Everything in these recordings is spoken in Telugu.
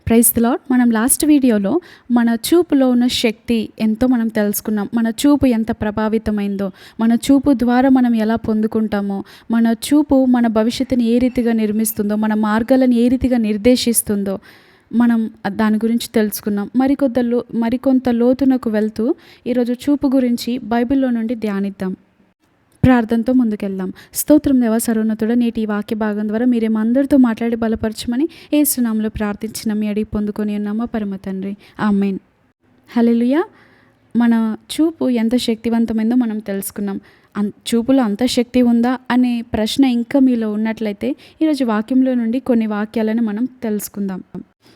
Praise the Lord. మనం లాస్ట్ వీడియోలో మన చూపులో ఉన్న శక్తి ఎంతో మనం తెలుసుకున్నాం. మన చూపు ఎంత ప్రభావితమైందో, మన చూపు ద్వారా మనం ఎలా పొందుకుంటామో, మన చూపు మన భవిష్యత్తుని ఏ రీతిగా నిర్మిస్తుందో, మన మార్గాలను ఏ రీతిగా నిర్దేశిస్తుందో మనం దాని గురించి తెలుసుకున్నాం. మరికొంత లోతునకు వెళ్తూ ఈరోజు చూపు గురించి బైబిల్లో నుండి ధ్యానిద్దాం. ప్రార్థనతో ముందుకెళ్దాం. స్తోత్రం దేవా సర్వోన్నతుడా, నేటి ఈ వాక్య భాగం ద్వారా మీరేమో అందరితో మాట్లాడి బలపరచమని యేసు నామములో ప్రార్థించిన మీ అడిగి పొందుకొని ఉన్నామా పరమ తండ్రి, ఆమేన్. హల్లెలూయా. మన చూపు ఎంత శక్తివంతమైందో మనం తెలుసుకున్నాం. చూపులో అంత శక్తి ఉందా అనే ప్రశ్న ఇంకా మీలో ఉన్నట్లయితే ఈరోజు వాక్యంలో నుండి కొన్ని వాక్యాలను మనం తెలుసుకుందాం.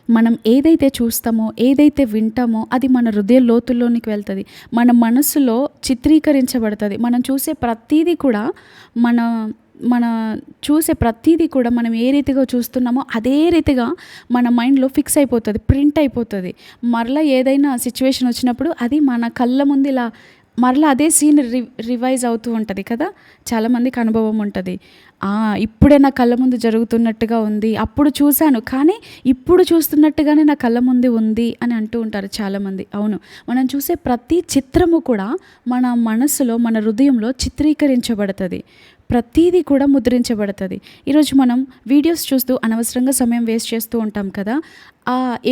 మనం ఏదైతే చూస్తామో, ఏదైతే వింటామో అది మన హృదయ లోతుల్లోనికి వెళ్తుంది, మన మనసులో చిత్రీకరించబడుతుంది. మనం చూసే ప్రతీదీ కూడా మనం ఏ రీతిగా చూస్తున్నామో అదే రీతిగా మన మైండ్లో ఫిక్స్ అయిపోతుంది, ప్రింట్ అయిపోతుంది. మరలా ఏదైనా సిచ్యువేషన్ వచ్చినప్పుడు అది మన కళ్ళ ముందు ఇలా మరలా అదే సీన్ రివైజ్ అవుతూ ఉంటుంది కదా. చాలామందికి అనుభవం ఉంటుంది. ఇప్పుడే నా కళ్ళ ముందు జరుగుతున్నట్టుగా ఉంది, అప్పుడు చూశాను కానీ ఇప్పుడు చూస్తున్నట్టుగానే నా కళ్ళ ముందు ఉంది అని అంటూ ఉంటారు చాలామంది. అవును, మనం చూసే ప్రతి చిత్రము కూడా మన మనసులో, మన హృదయంలో చిత్రీకరించబడుతుంది. ప్రతీది కూడా ముద్రించబడుతుంది. ఈరోజు మనం వీడియోస్ చూస్తూ అనవసరంగా సమయం వేస్ట్ చేస్తూ ఉంటాం కదా.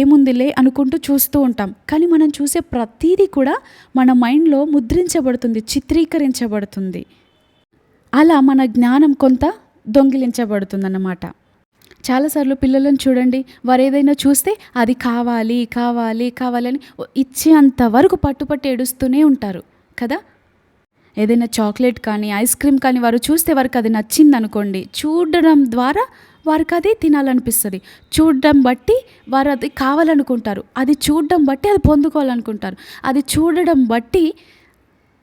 ఏముందిలే అనుకుంటూ చూస్తూ ఉంటాం, కానీ మనం చూసే ప్రతీది కూడా మన మైండ్లో ముద్రించబడుతుంది, చిత్రీకరించబడుతుంది. అలా మన జ్ఞానం కొంత దొంగిలించబడుతుందన్నమాట. చాలాసార్లు పిల్లలను చూడండి, వారు ఏదైనా చూస్తే అది కావాలి కావాలి కావాలని ఇచ్చేంత వరకు పట్టుపట్టి ఏడుస్తూనే ఉంటారు కదా. ఏదైనా చాక్లెట్ కానీ ఐస్ క్రీమ్ కానీ వారు చూస్తే వారికి అది నచ్చింది అనుకోండి, చూడడం ద్వారా వారికి అది తినాలనిపిస్తుంది. చూడడం బట్టి వారు అది కావాలనుకుంటారు, అది చూడడం బట్టి అది పొందుకోవాలనుకుంటారు, అది చూడడం బట్టి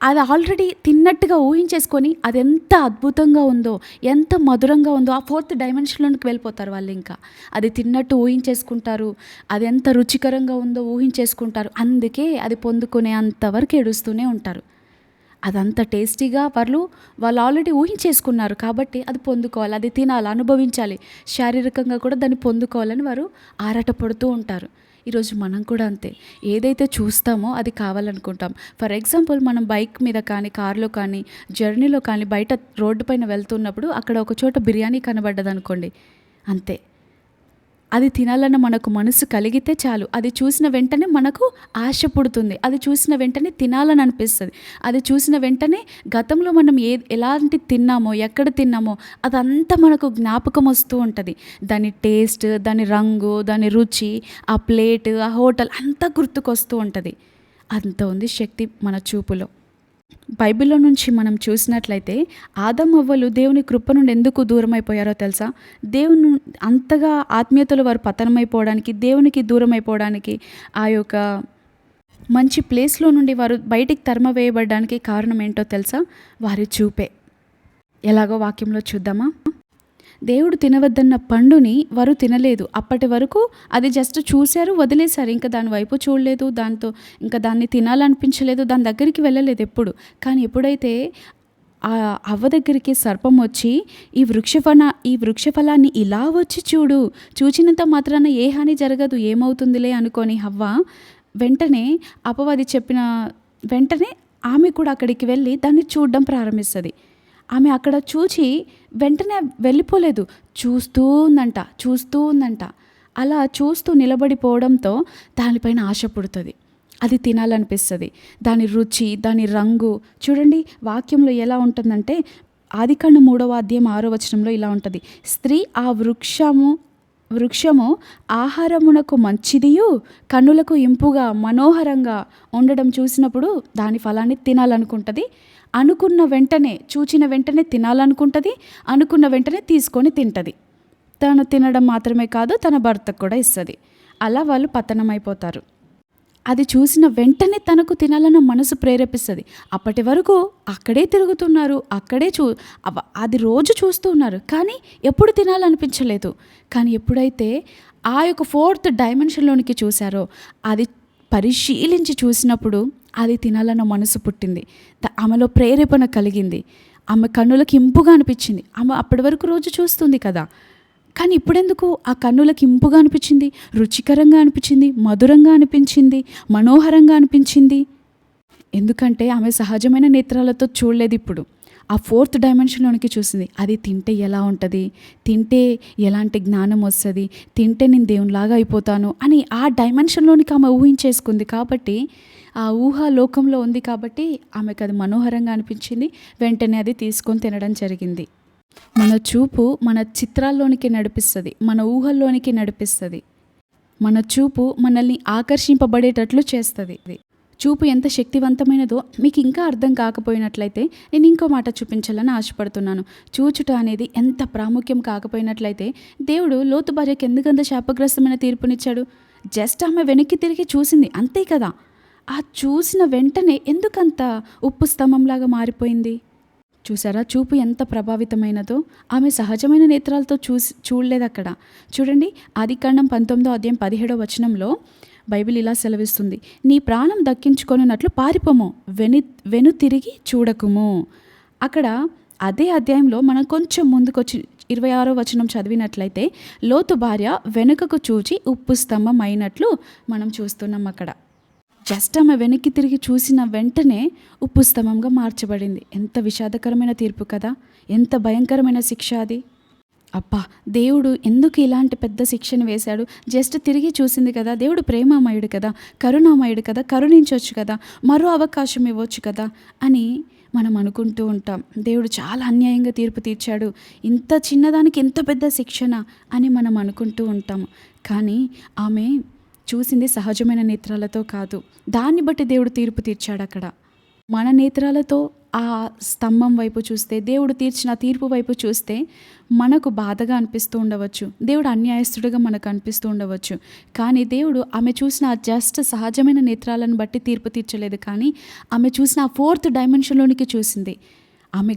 అది ఆల్రెడీ తిన్నట్టుగా ఊహించేసుకొని అది ఎంత అద్భుతంగా ఉందో, ఎంత మధురంగా ఉందో ఆ 4th డైమెన్షన్లోకి వెళ్ళిపోతారు వాళ్ళు. ఇంకా అది తిన్నట్టు ఊహించేసుకుంటారు, అది ఎంత రుచికరంగా ఉందో ఊహించేసుకుంటారు. అందుకే అది పొందుకునే అంతవరకు ఏడుస్తూనే ఉంటారు. అదంత టేస్టీగా వాళ్ళు ఆల్రెడీ ఊహించేసుకున్నారు కాబట్టి అది పొందుకోవాలి, అది తినాలి, అనుభవించాలి, శారీరకంగా కూడా దాన్ని పొందుకోవాలని వారు ఆరాటపడుతూ ఉంటారు. ఈరోజు మనం కూడా అంతే, ఏదైతే చూస్తామో అది కావాలనుకుంటాం. ఫర్ ఎగ్జాంపుల్, మనం బైక్ మీద కానీ, కార్లో కానీ, జర్నీలో కానీ, బయట రోడ్డు పైన వెళ్తున్నప్పుడు అక్కడ ఒక చోట బిర్యానీ కనబడ్డదనుకోండి, అంతే, అది తినాలన్న మనకు మనసు కలిగితే చాలు, అది చూసిన వెంటనే మనకు ఆశ పుడుతుంది, అది చూసిన వెంటనే తినాలని అనిపిస్తుంది. అది చూసిన వెంటనే గతంలో మనం ఎలాంటి తిన్నామో, ఎక్కడ తిన్నామో అదంతా మనకు జ్ఞాపకం వస్తూ ఉంటుంది. దాని టేస్ట్, దాని రంగు, దాని రుచి, ఆ ప్లేట్, ఆ హోటల్ అంతా గుర్తుకొస్తూ ఉంటుంది. అంత ఉంది శక్తి మన చూపులో. బైబిల్లో నుంచి మనం చూసినట్లయితే ఆదాము అవ్వలు దేవుని కృప నుండి ఎందుకు దూరం అయిపోయారో తెలుసా? దేవుని అంతగా ఆత్మీయతలో వారు పతనమైపోవడానికి, దేవునికి దూరం అయిపోవడానికి, ఆ యొక్క మంచి ప్లేస్లో నుండి వారు బయటికి తరమవేయబడడానికి కారణం ఏంటో తెలుసా? వారి చూపే. ఎలాగో వాక్యంలో చూద్దామా? దేవుడు తినవద్దన్న పండుని వారు తినలేదు. అప్పటి వరకు అది జస్ట్ చూశారు, వదిలేశారు. ఇంకా దాని వైపు చూడలేదు, దాన్ని తినాలనిపించలేదు, దాని దగ్గరికి వెళ్ళలేదు ఎప్పుడు. కానీ ఎప్పుడైతే ఆ అవ్వ దగ్గరికి సర్పం వచ్చి ఈ వృక్షఫలాన్ని ఇలా వచ్చి చూచినంత మాత్రాన ఏ హాని జరగదు, ఏమవుతుందిలే అనుకొని హవ్వ వెంటనే అపవాది చెప్పిన వెంటనే ఆమె కూడా అక్కడికి వెళ్ళి దాన్ని చూడడం ప్రారంభిస్తుంది. ఆమె అక్కడ చూచి వెంటనే వెళ్ళిపోలేదు, చూస్తూ ఉందంట. అలా చూస్తూ నిలబడిపోవడంతో దానిపైన ఆశ పుడుతుంది, అది తినాలనిపిస్తుంది. దాని రుచి, దాని రంగు చూడండి. వాక్యంలో ఎలా ఉంటుందంటే ఆదికాండం 3వ అధ్యాయం 6వ వచనంలో ఇలా ఉంటుంది: స్త్రీ ఆ వృక్షము ఆహారమునకు మంచిదియు కన్నులకు ఇంపుగా మనోహరంగా ఉండడం చూసినప్పుడు దాని ఫలాన్ని తినాలనుకుంటుంది. చూచిన వెంటనే తినాలనుకుంటుంది, అనుకున్న వెంటనే తీసుకొని తింటుంది. తను తినడం మాత్రమే కాదు, తన భర్తకు కూడా ఇస్తుంది. అలా వాళ్ళు పతనమైపోతారు. అది చూసిన వెంటనే తనకు తినాలన్న మనసు ప్రేరేపిస్తుంది. అప్పటి వరకు అక్కడే తిరుగుతున్నారు, అది రోజు చూస్తూ ఉన్నారు, కానీ ఎప్పుడు తినాలనిపించలేదు. కానీ ఎప్పుడైతే ఆ యొక్క 4th డైమెన్షన్లోనికి చూశారో, అది పరిశీలించి చూసినప్పుడు అది తినాలన్న మనసు పుట్టింది. ఆమెలో ప్రేరేపణ కలిగింది. ఆమె కన్నులకు ఇంపుగా అనిపించింది. ఆమె అప్పటి వరకు రోజు చూస్తుంది కదా, కానీ ఇప్పుడెందుకు ఆ కన్నులకి ఇంపుగా అనిపించింది, రుచికరంగా అనిపించింది, మధురంగా అనిపించింది, మనోహరంగా అనిపించింది? ఎందుకంటే ఆమె సహజమైన నేత్రాలతో చూడలేదు ఇప్పుడు. ఆ ఫోర్త్ డైమెన్షన్‌లోనికి చూసింది. అది తింటే ఎలా ఉంటది? తింటే ఎలాంటి జ్ఞానం వస్తది? తింటే నేను దేవునిలాగా అయిపోతాను అని ఆ డైమెన్షన్‌లోనికి ఆమె ఊహించేసుకుంది. కాబట్టి ఆ ఊహా లోకంలో ఉంది కాబట్టి ఆమెకది మనోహరంగా అనిపించింది. వెంటనే అది తీసుకొని తినడం జరిగింది. మన చూపు మన చిత్రాల్లోనికి నడిపిస్తది. మన ఊహల్లోనికి నడిపిస్తది. మన చూపు మనల్ని ఆకర్షింపబడేటట్లు చేస్తది. చూపు ఎంత శక్తివంతమైనదో మీకు ఇంకా అర్థం కాకపోయినట్లయితే నేను ఇంకో మాట చూపించాలని ఆశపడుతున్నాను. చూచుట అనేది ఎంత ప్రాముఖ్యం కాకపోయినట్లయితే దేవుడు లోతు భార్యకి ఎందుకంత శాపగ్రస్తమైన తీర్పునిచ్చాడు? జస్ట్ ఆమె వెనక్కి తిరిగి చూసింది అంతే కదా. ఆ చూసిన వెంటనే ఎందుకంత ఉప్పు స్తంభంలాగా మారిపోయింది? చూసారా చూపు ఎంత ప్రభావితమైనదో? ఆమె సహజమైన నేత్రాలతో చూడలేదక్కడ. చూడండి, ఆదికాండం 19వ అధ్యాయం 17వ వచనంలో బైబిల్ ఇలా సెలవిస్తుంది. నీ ప్రాణం దక్కించుకొనున్నట్లు పారిపోము, వెనుతిరిగి చూడకుము. అక్కడ అదే అధ్యాయంలో మనం కొంచెం ముందుకొచ్చి 26వ వచనం చదివినట్లయితే లోతు భార్య వెనుకకు చూచి ఉప్పు స్తంభం అయినట్లు మనం చూస్తున్నాం అక్కడ. జస్ట్ ఆమె వెనక్కి తిరిగి చూసిన వెంటనే ఉప్పు స్తంభంగా మార్చబడింది. ఎంత విషాదకరమైన తీర్పు కదా! ఎంత భయంకరమైన శిక్ష అది! అబ్బా! దేవుడు ఎందుకు ఇలాంటి పెద్ద శిక్షను వేశాడు? జస్ట్ తిరిగి చూసింది కదా! దేవుడు ప్రేమామయుడు కదా, కరుణామయుడు కదా, కరుణించొచ్చు కదా, మరో అవకాశం ఇవ్వచ్చు కదా అని మనం అనుకుంటూ ఉంటాం. దేవుడు చాలా అన్యాయంగా తీర్పు తీర్చాడు, ఇంత చిన్నదానికి ఇంత పెద్ద శిక్షణ అని మనం అనుకుంటూ ఉంటాము. కానీ ఆమె చూసింది సహజమైన నేత్రాలతో కాదు. దాన్ని బట్టి దేవుడు తీర్పు తీర్చాడు అక్కడ. మన నేత్రాలతో ఆ స్తంభం వైపు చూస్తే, దేవుడు తీర్చిన తీర్పు వైపు చూస్తే మనకు బాధగా అనిపిస్తూ ఉండవచ్చు. దేవుడు అన్యాయస్తుడిగా మనకు అనిపిస్తూ ఉండవచ్చు. కానీ దేవుడు ఆమె చూసిన జస్ట్ సహజమైన నేత్రాలను బట్టి తీర్పు తీర్చలేదు. కానీ ఆమె చూసిన ఆ ఫోర్త్ డైమెన్షన్లోనికి చూసింది. ఆమె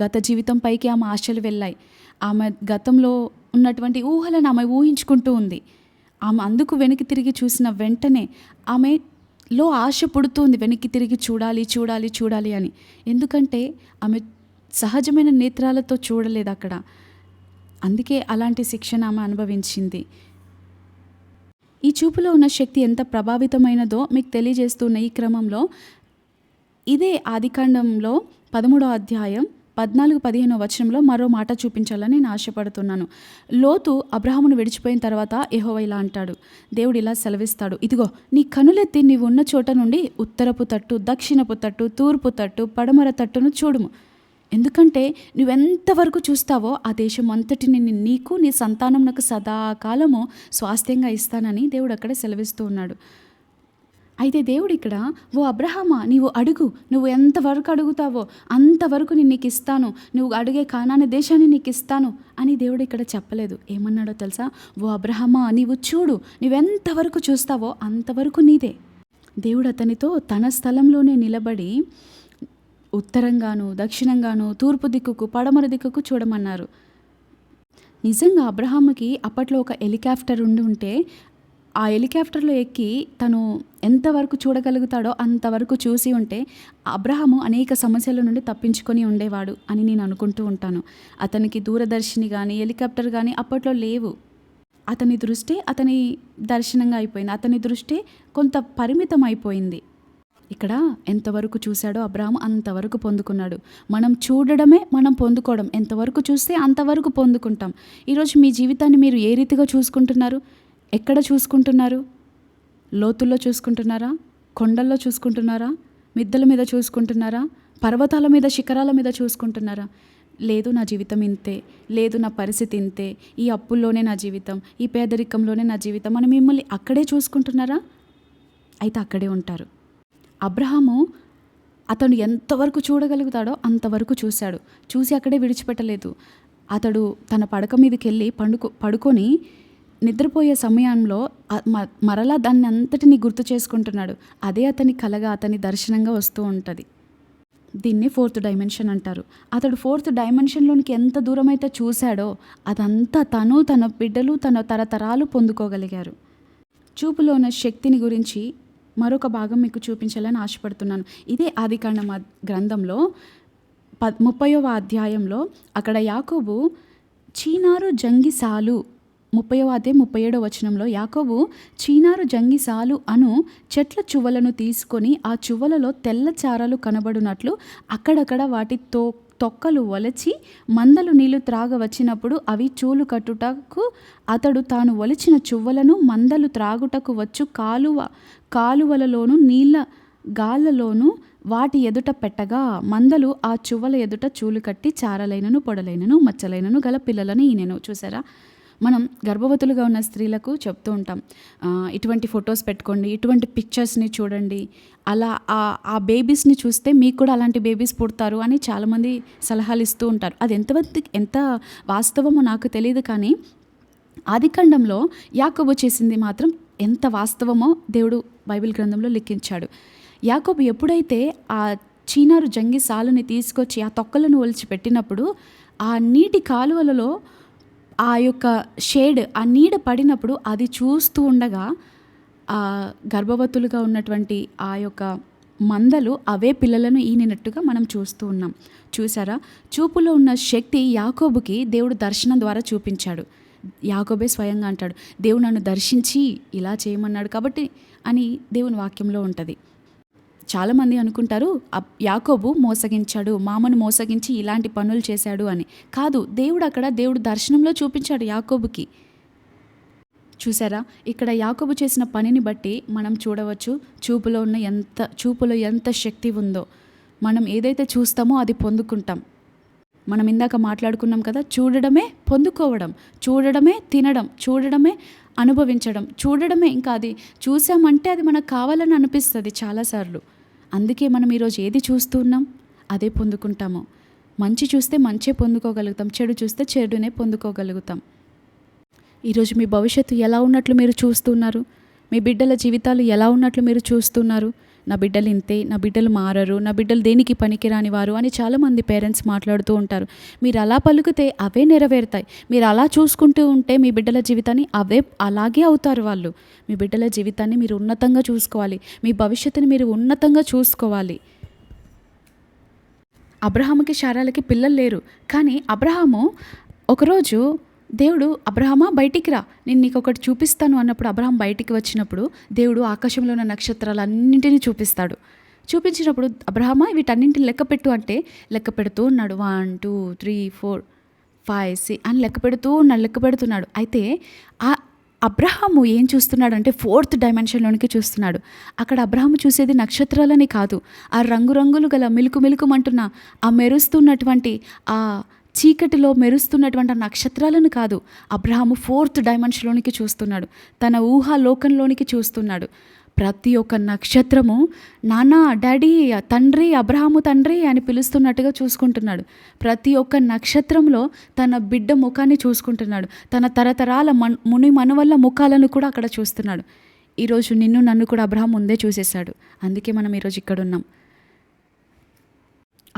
గత జీవితం పైకి ఆమె ఆశలు వెళ్ళాయి. ఆమె గతంలో ఉన్నటువంటి ఊహలను ఆమె ఊహించుకుంటూ ఉంది. ఆమె అందుకు వెనక్కి తిరిగి చూసిన వెంటనే ఆమెలో ఆశ పుడుతుంది, వెనక్కి తిరిగి చూడాలి అని. ఎందుకంటే ఆమె సహజమైన నేత్రాలతో చూడలేదు అక్కడ. అందుకే అలాంటి శిక్షణ ఆమె అనుభవించింది. ఈ చూపులో ఉన్న శక్తి ఎంత ప్రభావితమైనదో మీకు తెలియజేస్తున్న ఈ క్రమంలో ఇదే ఆదికాండంలో 13వ అధ్యాయం 14-15 వచనంలో మరో మాట చూపించాలని నేను ఆశపడుతున్నాను. లోతు అబ్రహామును విడిచిపోయిన తర్వాత యెహోవా ఇలా అంటాడు. దేవుడు ఇలా సెలవిస్తాడు, ఇదిగో నీ కనులెత్తి నీవు ఉన్న చోట నుండి ఉత్తరపు తట్టు, దక్షిణపు తట్టు, తూర్పు తట్టు, పడమర తట్టును చూడుము. ఎందుకంటే నువ్వెంతవరకు చూస్తావో ఆ దేశం అంతటిని నీకు నీ సంతానమునకు సదాకాలము స్వాస్థ్యంగా ఇస్తానని దేవుడు అక్కడ సెలవిస్తూ ఉన్నాడు. అయితే దేవుడు ఇక్కడ, ఓ అబ్రహామా నీవు అడుగు, నువ్వు ఎంతవరకు అడుగుతావో అంతవరకు నేను నీకు ఇస్తాను, నువ్వు అడిగే కానాని దేశాన్ని నీకు ఇస్తాను అని దేవుడు ఇక్కడ చెప్పలేదు. ఏమన్నాడో తెలుసా? ఓ అబ్రహామా నీవు చూడు, నువ్వెంతవరకు చూస్తావో అంతవరకు నీదే. దేవుడు అతనితో తన స్థలంలోనే నిలబడి ఉత్తరంగాను, దక్షిణంగాను, తూర్పు దిక్కుకు, పడమర దిక్కుకు చూడమన్నారు. నిజంగా అబ్రహాముకి అప్పట్లో ఒక హెలికాప్టర్ ఉంటే ఆ హెలికాప్టర్లో ఎక్కి తను ఎంతవరకు చూడగలుగుతాడో అంతవరకు చూసి ఉంటే అబ్రహాము అనేక సమస్యల నుండి తప్పించుకొని ఉండేవాడు అని నేను అనుకుంటూ ఉంటాను. అతనికి దూరదర్శిని కానీ హెలికాప్టర్ కానీ అప్పట్లో లేవు. అతని దృష్టి అతని దర్శనంగా అయిపోయింది. అతని దృష్టి కొంత పరిమితం అయిపోయింది. ఇక్కడ ఎంతవరకు చూశాడో అబ్రహాము అంతవరకు పొందుకున్నాడు. మనం చూడడమే మనం పొందుకోవడం. ఎంతవరకు చూస్తే అంతవరకు పొందుకుంటాం. ఈరోజు మీ జీవితాన్ని మీరు ఏ రీతిగా చూసుకుంటున్నారు? ఎక్కడ చూసుకుంటున్నారు? లోతుల్లో చూసుకుంటున్నారా? కొండల్లో చూసుకుంటున్నారా? మిద్దెల మీద చూసుకుంటున్నారా? పర్వతాల మీద, శిఖరాల మీద చూసుకుంటున్నారా? లేదు నా జీవితం ఇంతే, లేదు నా పరిస్థితి ఇంతే, ఈ అప్పుల్లోనే నా జీవితం, ఈ పేదరికంలోనే నా జీవితం అని మిమ్మల్ని అక్కడే చూసుకుంటున్నారా? అయితే అక్కడే ఉంటారు. అబ్రహాము అతను ఎంతవరకు చూడగలుగుతాడో అంతవరకు చూశాడు. చూసి అక్కడే విడిచిపెట్టలేదు. అతడు తన పడక మీదకి వెళ్ళి పడుకొని నిద్రపోయే సమయంలో మరలా దాన్ని అంతటిని గుర్తు చేసుకుంటున్నాడు. అదే అతని కలగా, అతని దర్శనంగా వస్తూ ఉంటుంది. దీన్ని ఫోర్త్ డైమెన్షన్ అంటారు. అతడు ఫోర్త్ డైమెన్షన్లోనికి ఎంత దూరం అయితే చూశాడో అదంతా తను, తన బిడ్డలు, తన తరతరాలు పొందుకోగలిగారు. చూపులో ఉన్న శక్తిని గురించి మరొక భాగం మీకు చూపించాలని ఆశపడుతున్నాను. ఇదే ఆదికాండం గ్రంథంలో 30వ అధ్యాయంలో అక్కడ యాకోబు చీనారు జంగిసాలు 30వ అధ్యాయం 37వ వచనంలో యాకోబు చీనారు జంగిసాలు అను చెట్ల చువ్వలను తీసుకొని ఆ చువ్వలలో తెల్ల చారలు కనబడునట్లు అక్కడక్కడ వాటి తొక్కలు ఒలచి మందలు నీళ్లు త్రాగ వచ్చినప్పుడు అవి చూలు కట్టుటకు అతడు తాను ఒలిచిన చువ్వలను మందలు త్రాగుటకు వచ్చు కాలువలలోను నీళ్ళ గాళ్ళలోను వాటి ఎదుట పెట్టగా మందలు ఆ చువ్వల ఎదుట చూలు కట్టి చారలైనను పొడలైనను మచ్చలైనను గల పిల్లలను ఈనెను. చూసారా, మనం గర్భవతులుగా ఉన్న స్త్రీలకు చెప్తూ ఉంటాం, ఇటువంటి ఫొటోస్ పెట్టుకోండి, ఇటువంటి పిక్చర్స్ని చూడండి, అలా ఆ బేబీస్ని చూస్తే మీకు కూడా అలాంటి బేబీస్ పుడతారు అని చాలామంది సలహాలు ఇస్తూ ఉంటారు. అది ఎంత వాస్తవమో నాకు తెలియదు, కానీ ఆదికాండంలో యాకోబు చేసింది మాత్రం ఎంత వాస్తవమో దేవుడు బైబిల్ గ్రంథంలో లిఖించాడు. యాకోబు ఎప్పుడైతే ఆ చీనారు జంగి సాలుని తీసుకొచ్చి ఆ తొక్కలను ఒలిచి పెట్టినప్పుడు ఆ నీటి కాలువలలో ఆ యొక్క షేడ్, ఆ నీడ పడినప్పుడు అది చూస్తూ ఉండగా ఆ గర్భవతులుగా ఉన్నటువంటి ఆ యొక్క మందలు అవే పిల్లలను ఈనినట్టుగా మనం చూస్తూ ఉన్నాం. చూసారా, చూపులో ఉన్న శక్తి యాకోబుకి దేవుడు దర్శనం ద్వారా చూపించాడు. యాకోబే స్వయంగా అంటాడు, దేవుడు నన్ను దర్శించి ఇలా చేయమన్నాడు కాబట్టి అని దేవుని వాక్యంలో ఉంటుంది. చాలామంది అనుకుంటారు యాకోబు మోసగించాడు, మామను మోసగించి ఇలాంటి పనులు చేశాడు అని. కాదు, దేవుడు దర్శనంలో చూపించాడు యాకోబుకి. చూసారా, ఇక్కడ యాకోబు చేసిన పనిని బట్టి మనం చూడవచ్చు చూపులో ఎంత శక్తి ఉందో. మనం ఏదైతే చూస్తామో అది పొందుకుంటాం. మనం ఇందాక మాట్లాడుకున్నాం కదా, చూడడమే పొందుకోవడం, చూడడమే తినడం, చూడడమే అనుభవించడం, చూడడమే ఇంకా అది చూసామంటే అది మనకు కావాలని అనిపిస్తుంది చాలాసార్లు. అందుకే మనం ఈరోజు ఏది చూస్తున్నాం అదే పొందుకుంటాము. మంచి చూస్తే మంచే పొందుకోగలుగుతాం, చెడు చూస్తే చెడునే పొందుకోగలుగుతాం. ఈరోజు మీ భవిష్యత్తు ఎలా ఉన్నట్లు మీరు చూస్తున్నారు? మీ బిడ్డల జీవితాలు ఎలా ఉన్నట్లు మీరు చూస్తున్నారు? నా బిడ్డలు ఇంతే, నా బిడ్డలు మారరు, నా బిడ్డలు దేనికి పనికిరాని వారు అని చాలామంది పేరెంట్స్ మాట్లాడుతూ ఉంటారు. మీరు అలా పలుకుతే అవే నెరవేరుతాయి. మీరు అలా చూసుకుంటూ ఉంటే మీ బిడ్డల జీవితాన్ని అలాగే అవుతారు వాళ్ళు. మీ బిడ్డల జీవితాన్ని మీరు ఉన్నతంగా చూసుకోవాలి, మీ భవిష్యత్తుని మీరు ఉన్నతంగా చూసుకోవాలి. అబ్రహాముకి శారాలకి పిల్లలు లేరు, కానీ అబ్రహాము ఒకరోజు దేవుడు, అబ్రహామా బయటికి రా, నేను నీకు ఒకటి చూపిస్తాను అన్నప్పుడు అబ్రహాం బయటికి వచ్చినప్పుడు దేవుడు ఆకాశంలో ఉన్న నక్షత్రాలన్నింటినీ చూపించినప్పుడు అబ్రహామా వీటన్నింటిని లెక్కపెట్టు అంటే లెక్క పెడుతూ ఉన్నాడు. 1 2 3 4 5 6 అని లెక్క పెడుతున్నాడు. అయితే ఆ అబ్రహాము ఏం చూస్తున్నాడు అంటే 4th డైమెన్షన్లోనికి చూస్తున్నాడు. అక్కడ అబ్రహాము చూసేది నక్షత్రాలని కాదు, ఆ రంగురంగులు గల మిలుకుమంటున్న ఆ మెరుస్తున్నటువంటి ఆ చీకటిలో మెరుస్తున్నటువంటి నక్షత్రాలను కాదు, అబ్రహాము 4th డైమెన్షన్లోనికి చూస్తున్నాడు, తన ఊహాలోకంలోనికి చూస్తున్నాడు. ప్రతి ఒక్క నక్షత్రము నాన్న, డాడీ, తండ్రి, అబ్రహాము తండ్రి అని పిలుస్తున్నట్టుగా చూసుకుంటున్నాడు. ప్రతి ఒక్క నక్షత్రంలో తన బిడ్డ ముఖాన్ని చూసుకుంటున్నాడు, తన తరతరాల ముని మనవళ్ళ ముఖాలను కూడా అక్కడ చూస్తున్నాడు. ఈరోజు నిన్ను నన్ను కూడా అబ్రహాం ముందే చూసేశాడు. అందుకే మనం ఈరోజు ఇక్కడ ఉన్నాం.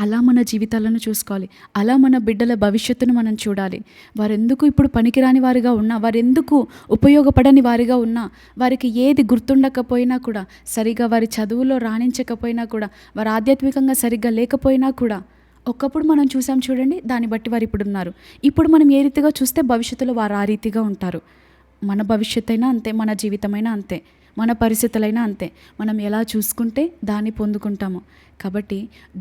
అలా మన జీవితాలను చూసుకోవాలి, అలా మన బిడ్డల భవిష్యత్తును మనం చూడాలి. వారెందుకు ఇప్పుడు పనికిరాని వారిగా ఉన్నా, వారెందుకు ఉపయోగపడని వారిగా ఉన్నా, వారికి ఏది గుర్తుండకపోయినా కూడా, సరిగా వారి చదువులో రాణించకపోయినా కూడా, వారు ఆధ్యాత్మికంగా సరిగ్గా లేకపోయినా కూడా, ఒకప్పుడు మనం చూసాం చూడండి, దాన్ని బట్టి వారు ఇప్పుడు ఉన్నారు. ఇప్పుడు మనం ఏ రీతిగా చూస్తే భవిష్యత్తులో వారు ఆ రీతిగా ఉంటారు. మన భవిష్యత్తు అయినా అంతే, మన జీవితమైనా అంతే, మన పరిస్థితులైనా అంతే. మనం ఎలా చూసుకుంటే దాన్ని పొందుకుంటాము. కాబట్టి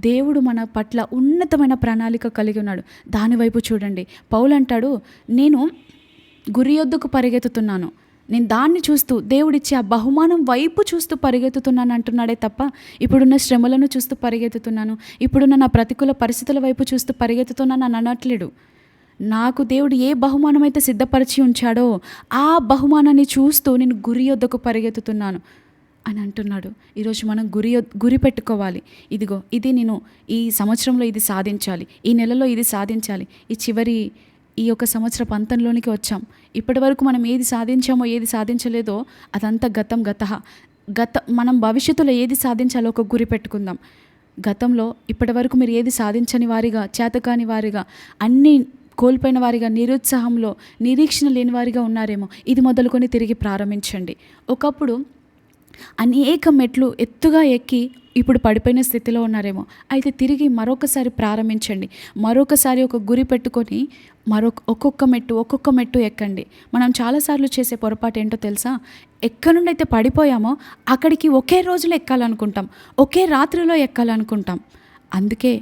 దేవుడు మన పట్ల ఉన్నతమైన ప్రణాళిక కలిగి ఉన్నాడు. దానివైపు చూడండి. పౌలు అంటాడు, నేను గురి యొద్దకు పరిగెత్తుతున్నాను, నేను దాన్ని చూస్తూ దేవుడిచ్చే ఆ బహుమానం వైపు చూస్తూ పరిగెత్తుతున్నాను అంటున్నాడే తప్ప ఇప్పుడున్న శ్రమలను చూస్తూ పరిగెత్తుతున్నాను, ఇప్పుడున్న నా ప్రతికూల పరిస్థితుల వైపు చూస్తూ పరిగెత్తుతున్నాను అని అనట్లేడు. నాకు దేవుడు ఏ బహుమానం అయితే సిద్ధపరిచి ఉంచాడో ఆ బహుమానాన్ని చూస్తూ నేను గురి యొద్దకు పరిగెత్తుతున్నాను అని అంటున్నాడు. ఈరోజు మనం గురి పెట్టుకోవాలి. ఇదిగో, ఇది నేను ఈ సంవత్సరంలో ఇది సాధించాలి, ఈ నెలలో ఇది సాధించాలి. ఈ యొక్క సంవత్సరపు అంతంలోనికి వచ్చాం. ఇప్పటి వరకు మనం ఏది సాధించామో ఏది సాధించలేదో అదంతా మనం భవిష్యత్తులో ఏది సాధించాలో ఒక గురి పెట్టుకుందాం. గతంలో ఇప్పటి వరకు మీరు ఏది సాధించని వారిగా, చేతకాని వారిగా, అన్నీ కోల్పోయిన వారిగా, నిరుత్సాహంలో, నిరీక్షణ లేని వారిగా ఉన్నారేమో, ఇది మొదలుకొని తిరిగి ప్రారంభించండి. ఒకప్పుడు అనేక మెట్లు ఎత్తుగా ఎక్కి ఇప్పుడు పడిపోయిన స్థితిలో ఉన్నారేమో. అయితే తిరిగి మరొకసారి ప్రారంభించండి. మరొకసారి ఒక గురి పెట్టుకొని ఒక్కొక్క మెట్టు ఎక్కండి. మనం చాలాసార్లు చేసే పొరపాటు ఏంటో తెలుసా? ఎక్కడి నుండైతే పడిపోయామో అక్కడికి ఒకే రోజులో ఎక్కాలనుకుంటాం. ఒకే రాత్రిలో ఎక్కాలనుకుంటాం. అందుకే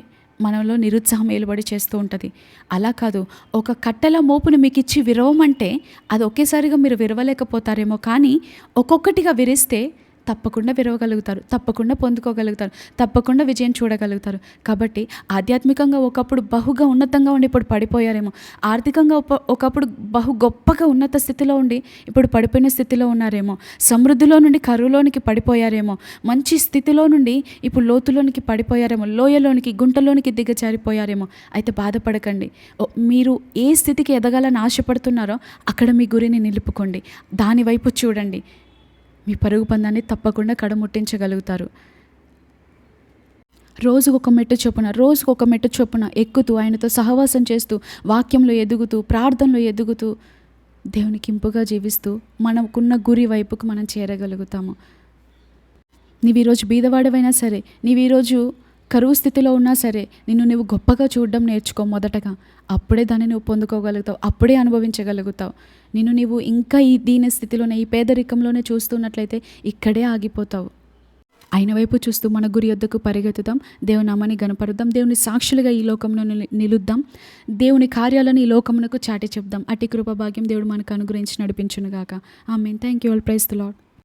మనలో నిరుత్సాహం ఏలుబడి చేస్తూ ఉంటుంది. అలా కాదు, ఒక కట్టెల మోపును మీకు ఇచ్చి విరవమంటే అది ఒకేసారిగా మీరు విరవలేకపోతారేమో, కానీ ఒక్కొక్కటిగా విరిస్తే తప్పకుండా విరవగలుగుతారు, తప్పకుండా పొందుకోగలుగుతారు, తప్పకుండా విజయం చూడగలుగుతారు. కాబట్టి ఆధ్యాత్మికంగా ఒకప్పుడు బహుగా ఉన్నతంగా ఉండి ఇప్పుడు పడిపోయారేమో, ఆర్థికంగా ఒకప్పుడు బహు గొప్పగా ఉన్నత స్థితిలో ఉండి ఇప్పుడు పడిపోయిన స్థితిలో ఉన్నారేమో, సమృద్ధిలో నుండి కరువులోనికి పడిపోయారేమో, మంచి స్థితిలో నుండి ఇప్పుడు లోతులోనికి పడిపోయారేమో, లోయలోనికి గుంటలోనికి దిగజారిపోయారేమో. అయితే బాధపడకండి. మీరు ఏ స్థితికి ఎదగాలని ఆశపడుతున్నారో అక్కడ మీ గురిని నిలుపుకోండి. దానివైపు చూడండి. మీ పరుగు పందాన్ని తప్పకుండా కడముట్టించగలుగుతారు. రోజుకొక మెట్టు చొప్పున ఎక్కుతూ, ఆయనతో సహవాసం చేస్తూ, వాక్యంలో ఎదుగుతూ, ప్రార్థనలో ఎదుగుతూ, దేవునికి ఇంపుగా జీవిస్తూ మనకున్న గురి వైపుకు మనం చేరగలుగుతాము. నీవు ఈరోజు బీదవాడవైనా సరే, నీవు ఈరోజు కరువు స్థితిలో ఉన్నా సరే, నువ్వు గొప్పగా చూడడం నేర్చుకో మొదటగా. అప్పుడే దాన్ని నువ్వు పొందుకోగలుగుతావు, అప్పుడే అనుభవించగలుగుతావు. నీవు ఇంకా ఈ దీన స్థితిలోనే, ఈ పేదరికంలోనే చూస్తున్నట్లయితే ఇక్కడే ఆగిపోతావు. ఆయన వైపు చూస్తూ మన గురి యొద్దకు పరిగెత్తుదాం. దేవుని నామాన్ని గణపరుద్దాం. దేవుని సాక్షులుగా ఈ లోకంలో నిలుద్దాం. దేవుని కార్యాలను ఈ లోకమునకు చాటి చెప్దాం. అట్టి కృప భాగ్యం దేవుడు మనకు అనుగ్రహించి నడిపించునుగాక. ఆమేన్. Thank you all. Praise the lord.